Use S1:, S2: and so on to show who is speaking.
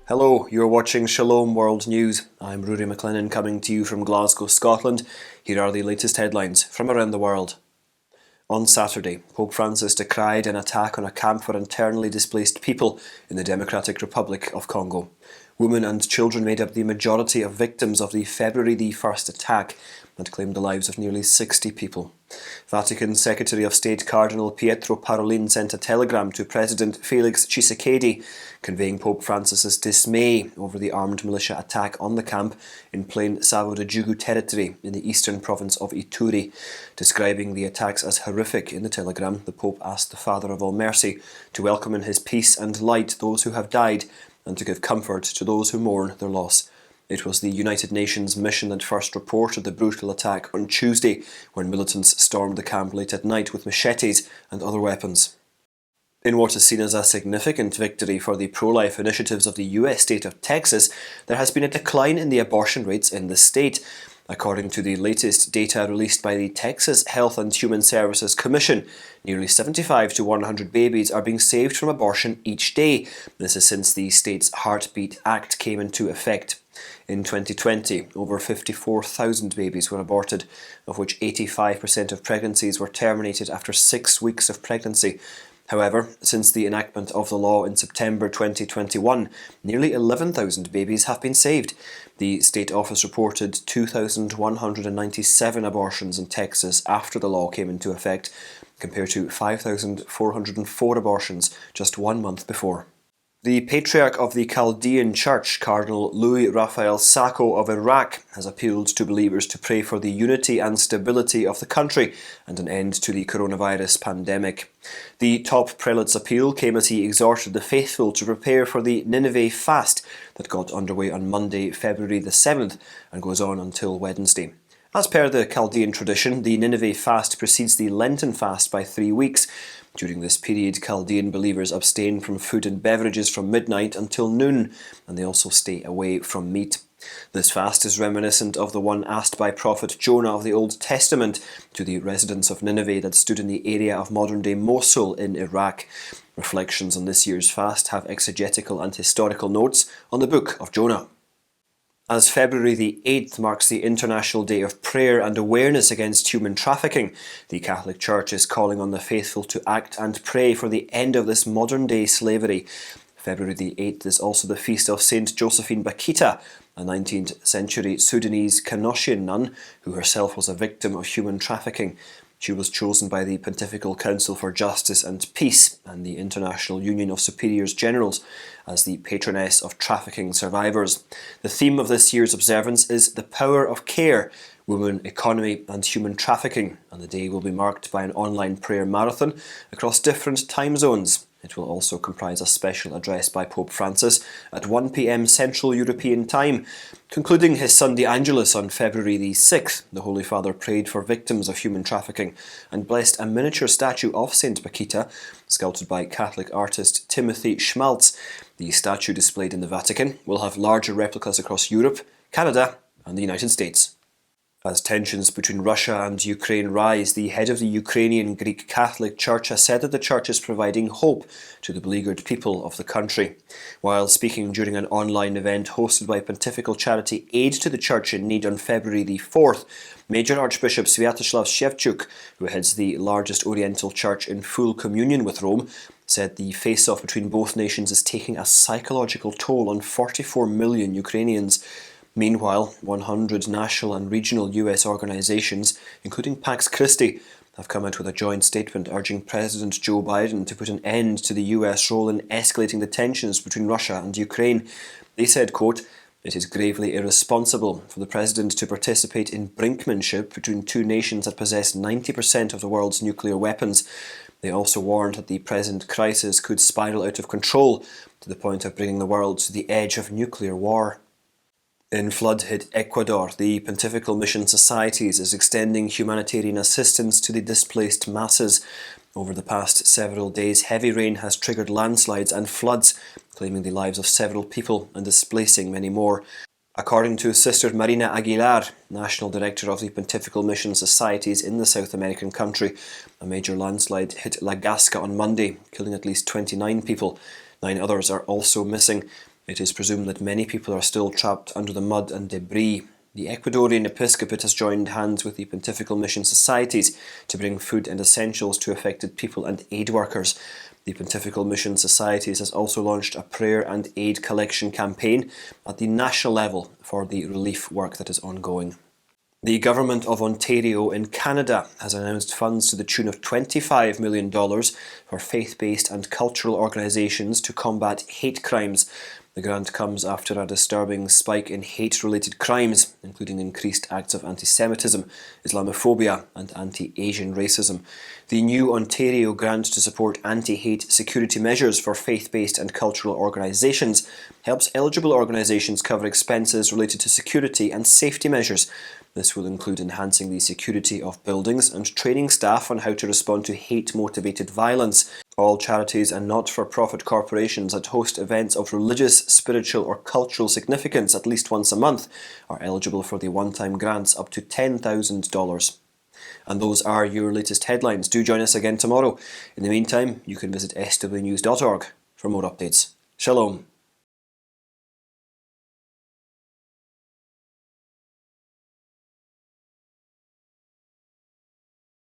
S1: Hello, you're watching Shalom World News. I'm Rudy McLennan coming to you from Glasgow, Scotland. Here are the latest headlines from around the world. On Saturday, Pope Francis decried an attack on a camp for internally displaced people in the Democratic Republic of Congo. Women and children made up the majority of victims of the February the 1st attack and claimed the lives of nearly 60 people. Vatican Secretary of State Cardinal Pietro Parolin sent a telegram to President Felix Tshisekedi conveying Pope Francis's dismay over the armed militia attack on the camp in Plain Savo de Djougou territory in the eastern province of Ituri. Describing the attacks as horrific in the telegram, the Pope asked the Father of all mercy to welcome in his peace and light those who have died and to give comfort to those who mourn their loss. It was the United Nations mission that first reported the brutal attack on Tuesday when militants stormed the camp late at night with machetes and other weapons. In what is seen as a significant victory for the pro-life initiatives of the US state of Texas, there has been a decline in the abortion rates in the state. According to the latest data released by the Texas Health and Human Services Commission, nearly 75 to 100 babies are being saved from abortion each day. This is since the state's Heartbeat Act came into effect. In 2020, over 54,000 babies were aborted, of which 85% of pregnancies were terminated after 6 weeks of pregnancy. However, since the enactment of the law in September 2021, nearly 11,000 babies have been saved. The state office reported 2,197 abortions in Texas after the law came into effect, compared to 5,404 abortions just 1 month before. The patriarch of the Chaldean Church, Cardinal Raphael Sako of Iraq, has appealed to believers to pray for the unity and stability of the country and an end to the coronavirus pandemic. The top prelate's appeal came as he exhorted the faithful to prepare for the Nineveh fast that got underway on Monday, February the 7th and goes on until Wednesday. As per the Chaldean tradition, the Nineveh fast precedes the Lenten fast by 3 weeks. During this period, Chaldean believers abstain from food and beverages from midnight until noon, and they also stay away from meat. This fast is reminiscent of the one asked by Prophet Jonah of the Old Testament to the residents of Nineveh that stood in the area of modern-day Mosul in Iraq. Reflections on this year's fast have exegetical and historical notes on the Book of Jonah. As February the 8th marks the International Day of Prayer and Awareness Against Human Trafficking, the Catholic Church is calling on the faithful to act and pray for the end of this modern-day slavery. February the 8th is also the feast of Saint Josephine Bakita, a 19th century Sudanese Canossian nun who herself was a victim of human trafficking. She was chosen by the Pontifical Council for Justice and Peace and the International Union of Superiors Generals as the patroness of trafficking survivors. The theme of this year's observance is the power of care, women, economy and human trafficking, and the day will be marked by an online prayer marathon across different time zones. It will also comprise a special address by Pope Francis at 1 p.m. Central European Time. Concluding his Sunday Angelus on February the 6th, the Holy Father prayed for victims of human trafficking and blessed a miniature statue of Saint Bakita, sculpted by Catholic artist Timothy Schmaltz. The statue displayed in the Vatican will have larger replicas across Europe, Canada and the United States. As tensions between Russia and Ukraine rise, the head of the Ukrainian Greek Catholic Church has said that the church is providing hope to the beleaguered people of the country. While speaking during an online event hosted by Pontifical Charity Aid to the Church in Need on February the 4th, Major Archbishop Sviatoslav Shevchuk, who heads the largest Oriental church in full communion with Rome, said the face-off between both nations is taking a psychological toll on 44 million Ukrainians. Meanwhile, 100 national and regional US organisations, including Pax Christi, have come out with a joint statement urging President Joe Biden to put an end to the US role in escalating the tensions between Russia and Ukraine. They said, quote, "It is gravely irresponsible for the President to participate in brinkmanship between two nations that possess 90% of the world's nuclear weapons." They also warned that the present crisis could spiral out of control to the point of bringing the world to the edge of nuclear war. In flood-hit Ecuador, the Pontifical Mission Societies is extending humanitarian assistance to the displaced masses. Over the past several days, heavy rain has triggered landslides and floods, claiming the lives of several people and displacing many more. According to Sister Marina Aguilar, National Director of the Pontifical Mission Societies in the South American country, a major landslide hit La Gasca on Monday, killing at least 29 people. 9 others are also missing. It is presumed that many people are still trapped under the mud and debris. The Ecuadorian episcopate has joined hands with the Pontifical Mission Societies to bring food and essentials to affected people and aid workers. The Pontifical Mission Societies has also launched a prayer and aid collection campaign at the national level for the relief work that is ongoing. The Government of Ontario in Canada has announced funds to the tune of $25 million for faith-based and cultural organisations to combat hate crimes. The grant comes after a disturbing spike in hate-related crimes, including increased acts of anti-Semitism, Islamophobia and anti-Asian racism. The new Ontario grant to support anti-hate security measures for faith-based and cultural organisations helps eligible organisations cover expenses related to security and safety measures. This will include enhancing the security of buildings and training staff on how to respond to hate-motivated violence. All charities and not-for-profit corporations that host events of religious, spiritual or cultural significance at least once a month are eligible for the one-time grants up to $10,000. And those are your latest headlines. Do join us again tomorrow. In the meantime, you can visit swnews.org for more updates. Shalom.